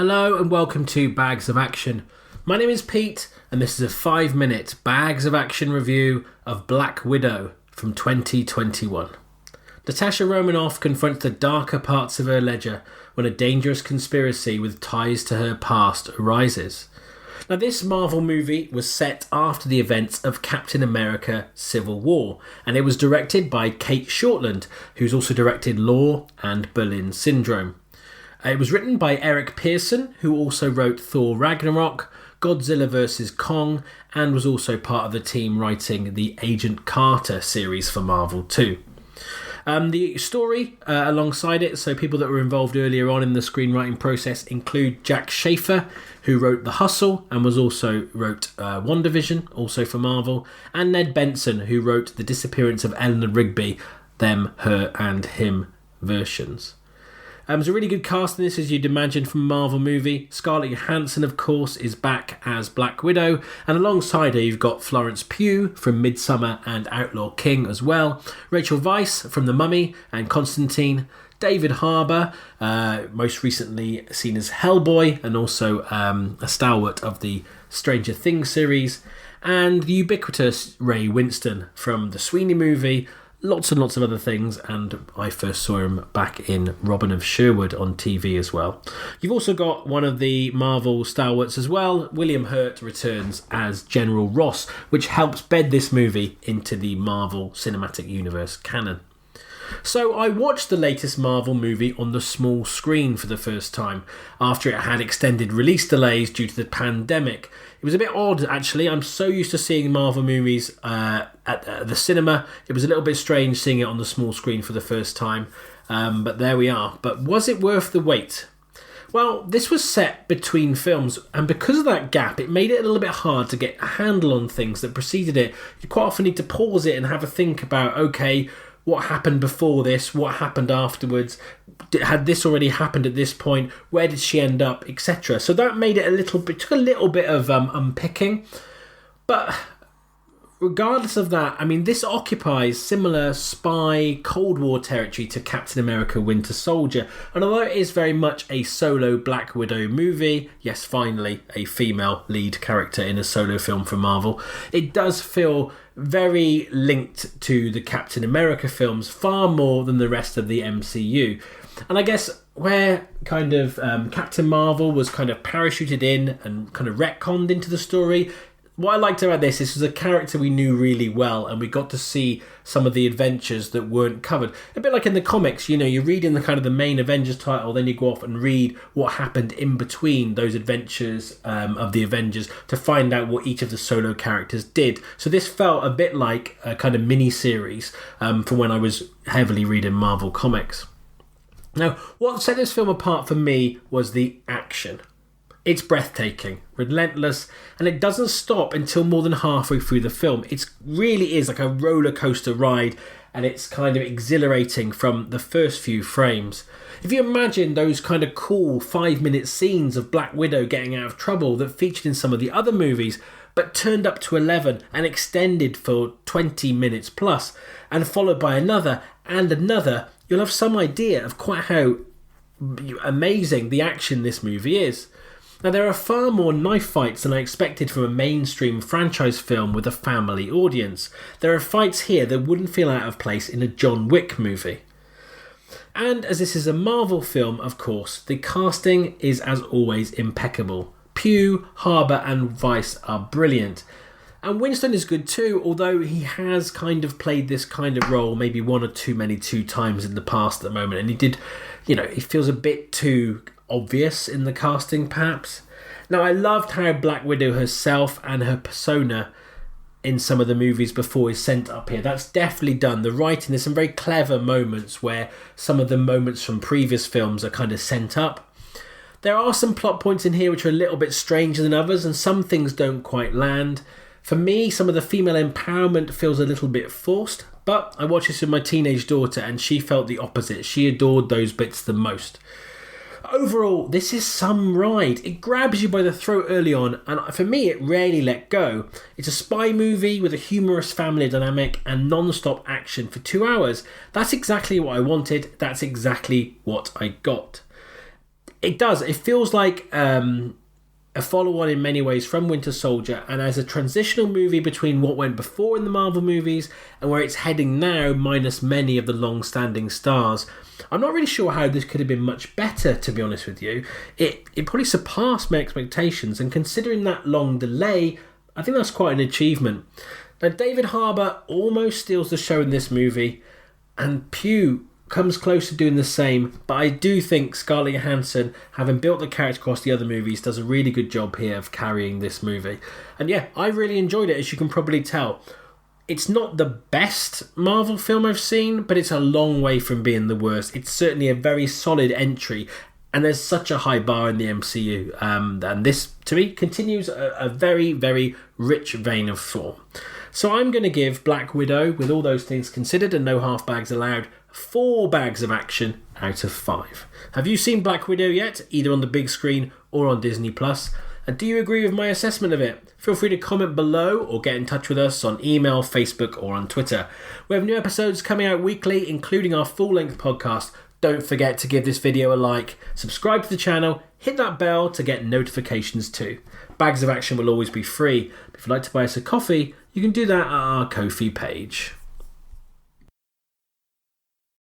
Hello and welcome to Bags of Action. My name is Pete and this is a 5-minute Bags of Action review of Black Widow from 2021. Natasha Romanoff confronts the darker parts of her ledger when a dangerous conspiracy with ties to her past arises. Now, this Marvel movie was set after the events of Captain America Civil War, and it was directed by Kate Shortland, who's also directed Law and Berlin Syndrome. It was written by Eric Pearson, who also wrote Thor Ragnarok, Godzilla vs. Kong, and was also part of the team writing the Agent Carter series for Marvel too. The story alongside it, so people that were involved earlier on in the screenwriting process, include Jack Schaefer, who wrote The Hustle and wrote WandaVision, also for Marvel, and Ned Benson, who wrote The Disappearance of Eleanor Rigby, Them, Her and Him versions. It's a really good cast in this, as you'd imagine from a Marvel movie. Scarlett Johansson, of course, is back as Black Widow, and alongside her you've got Florence Pugh from Midsommar and Outlaw King as well, Rachel Weisz from The Mummy and Constantine, David Harbour, most recently seen as Hellboy and also a stalwart of the Stranger Things series, and the ubiquitous Ray Winstone from the Sweeney movie, lots and lots of other things, and I first saw him back in Robin of Sherwood on TV as well. You've also got one of the Marvel stalwarts as well. William Hurt returns as General Ross, which helps bed this movie into the Marvel Cinematic Universe canon. So I watched the latest Marvel movie on the small screen for the first time, after it had extended release delays due to the pandemic. It was a bit odd, actually. I'm so used to seeing Marvel movies at the cinema. It was a little bit strange seeing it on the small screen for the first time, but there we are. But was it worth the wait? Well, this was set between films, and because of that gap, it made it a little bit hard to get a handle on things that preceded it. You quite often need to pause it and have a think about, okay, what happened before this? What happened afterwards? Had this already happened at this point? Where did she end up? Etc. So that made it took a little bit of unpicking. But regardless of that, I mean, this occupies similar spy Cold War territory to Captain America Winter Soldier. And although it is very much a solo Black Widow movie, yes, finally, a female lead character in a solo film from Marvel, it does feel very linked to the Captain America films, far more than the rest of the MCU. And I guess where kind of Captain Marvel was kind of parachuted in and kind of retconned into the story, what I liked about this was a character we knew really well, and we got to see some of the adventures that weren't covered. A bit like in the comics, you know, you read in the kind of the main Avengers title, then you go off and read what happened in between those adventures of the Avengers to find out what each of the solo characters did. So this felt a bit like a kind of mini-series from when I was heavily reading Marvel comics. Now, what set this film apart for me was the action. It's breathtaking, relentless, and it doesn't stop until more than halfway through the film. It really is like a roller coaster ride, and it's kind of exhilarating from the first few frames. If you imagine those kind of cool 5-minute scenes of Black Widow getting out of trouble that featured in some of the other movies, but turned up to 11 and extended for 20 minutes plus, and followed by another and another, you'll have some idea of quite how amazing the action in this movie is. Now, there are far more knife fights than I expected from a mainstream franchise film with a family audience. There are fights here that wouldn't feel out of place in a John Wick movie. And as this is a Marvel film, of course, the casting is as always impeccable. Pugh, Harbour and Weisz are brilliant. And Winstone is good too, although he has kind of played this kind of role maybe one or two times in the past at the moment. And he did, you know, it feels a bit too obvious in the casting perhaps. Now, I loved how Black Widow herself and her persona in some of the movies before is sent up here. That's definitely done. The writing, there's some very clever moments where some of the moments from previous films are kind of sent up. There are some plot points in here which are a little bit stranger than others, and some things don't quite land. For me, some of the female empowerment feels a little bit forced, but I watched this with my teenage daughter and she felt the opposite. She adored those bits the most. Overall, this is some ride. It grabs you by the throat early on, and for me, it rarely let go. It's a spy movie with a humorous family dynamic and non-stop action for 2 hours. That's exactly what I wanted. That's exactly what I got. It does. It feels like a follow-on in many ways from Winter Soldier, and as a transitional movie between what went before in the Marvel movies and where it's heading now, minus many of the long-standing stars. I'm not really sure how this could have been much better, to be honest with you. It probably surpassed my expectations, and considering that long delay, I think that's quite an achievement. Now, David Harbour almost steals the show in this movie, and Pugh comes close to doing the same, but I do think Scarlett Johansson, having built the character across the other movies, does a really good job here of carrying this movie. And yeah, I really enjoyed it, as you can probably tell. It's not the best Marvel film I've seen, but it's a long way from being the worst. It's certainly a very solid entry, and there's such a high bar in the MCU. And this, to me, continues a very, very rich vein of form. So I'm going to give Black Widow, with all those things considered and no half bags allowed, 4 bags of action out of 5. Have you seen Black Widow yet, either on the big screen or on Disney+? And do you agree with my assessment of it? Feel free to comment below or get in touch with us on email, Facebook or on Twitter. We have new episodes coming out weekly, including our full-length podcast. Don't forget to give this video a like, subscribe to the channel, hit that bell to get notifications too. Bags of Action will always be free. If you'd like to buy us a coffee, you can do that at our Ko-fi page.